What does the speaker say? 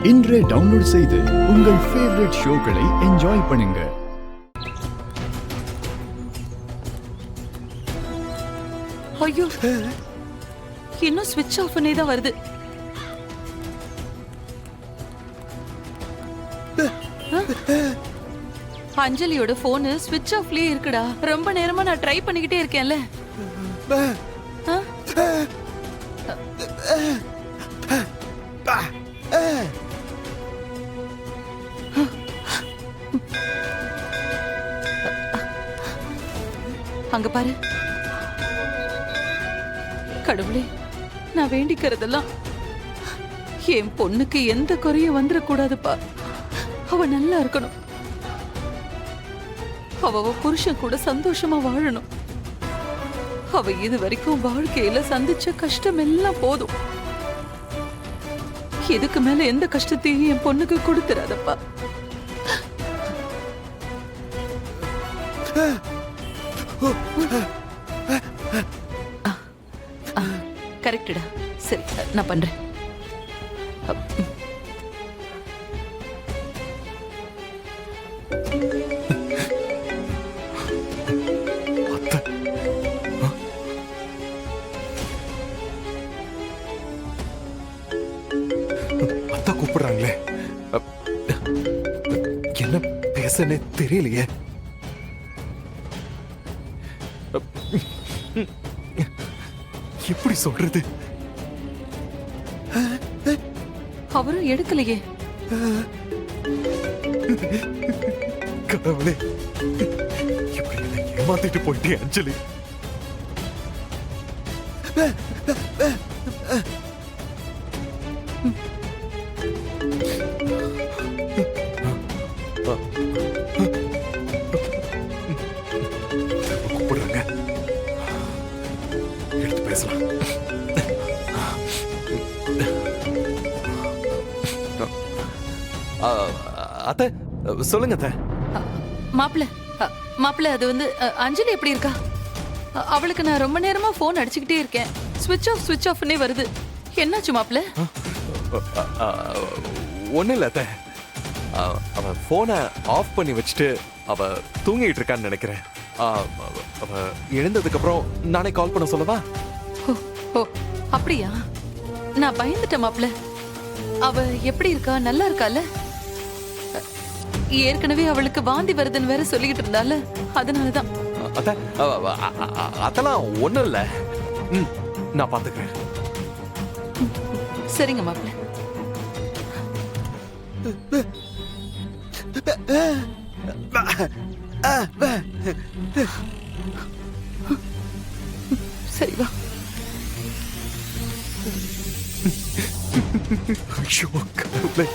இன்றே டவுன்லோட் செய்து உங்கள் ஃபேவரட் ஷோக்களை என்ஜாய் பண்ணுங்க. ஐயோ, இன்னும் ஸ்விட்ச் ஆஃப் பண்ணே தான் வருது. அஞ்சலியோட போன் ஸ்விட்ச் ஆஃப்லயே இருக்குடா. ரொம்ப நேரமா நான் ட்ரை பண்ணிக்கிட்டே இருக்கேன்ல. அங்க பாரு. கடவுளே, நான் வேண்டிக்கிறதெல்லாம் என் பொண்ணுக்கு எந்த குறையும் வந்துடக்கூடாதுப்பா. அவ நல்லா இருக்கணும். அவ புருஷன் கூட சந்தோஷமா வாழணும். அவ இது வரைக்கும் வாழ்க்கையில சந்திச்ச கஷ்டம் எல்லாம் போதும். இதுக்கு மேல எந்த கஷ்டத்தையும் என் பொண்ணுக்கு கொடுத்துறாதப்பா. கரெக்டா? சரி, நான் பண்றேன். அத்தா கூப்பிடுறாங்களே, என்ன பேசனே தெரியலையே. எப்படி சொல்றது? அவரும் எடுக்கலையே. கடவுளே, இப்படி என்னை ஏமாத்திட்டு போயிட்டே அஞ்சலி. கூப்பிடுறாங்க, எடுத்து பேசலாம். அத்தை சொல்லுங்க. அத்தை மாப்பிள்ள அது வந்து அஞ்சலி எப்படி இருக்கா? அவளுக்கு நான் ரொம்ப நேரமா போன் அடிச்சுக்கிட்டே இருக்கேன். ஸ்விட்ச் ஆஃப்னே வருது. என்னாச்சு மாப்பிள்ள? ஒன்னும் இல்ல அத்தை, அவ போனை ஆஃப் பண்ணி வச்சுட்டு அவ தூங்கிட்டு இருக்கான்னு நினைக்கிறேன். அவ எழுந்ததுக்கு அப்புறம் நானே கால் பண்ண சொல்லவா? ஓ, அப்படியா? நான் பயந்துட்டேன் மாப்பிள்ள. அவ எப்படி இருக்கா? நல்லா இருக்கால? ஏற்கனவே அவளுக்கு வாந்தி வருதுன்னு வேற சொல்லிக்கிட்டு இருந்தால, அதனாலதான். அதெல்லாம் ஒண்ணும் இல்ல, நான் பாத்துக்கிறேன். சரிங்க மாப்பிள்ள. சரி வா. ஐயோ கடவுளே.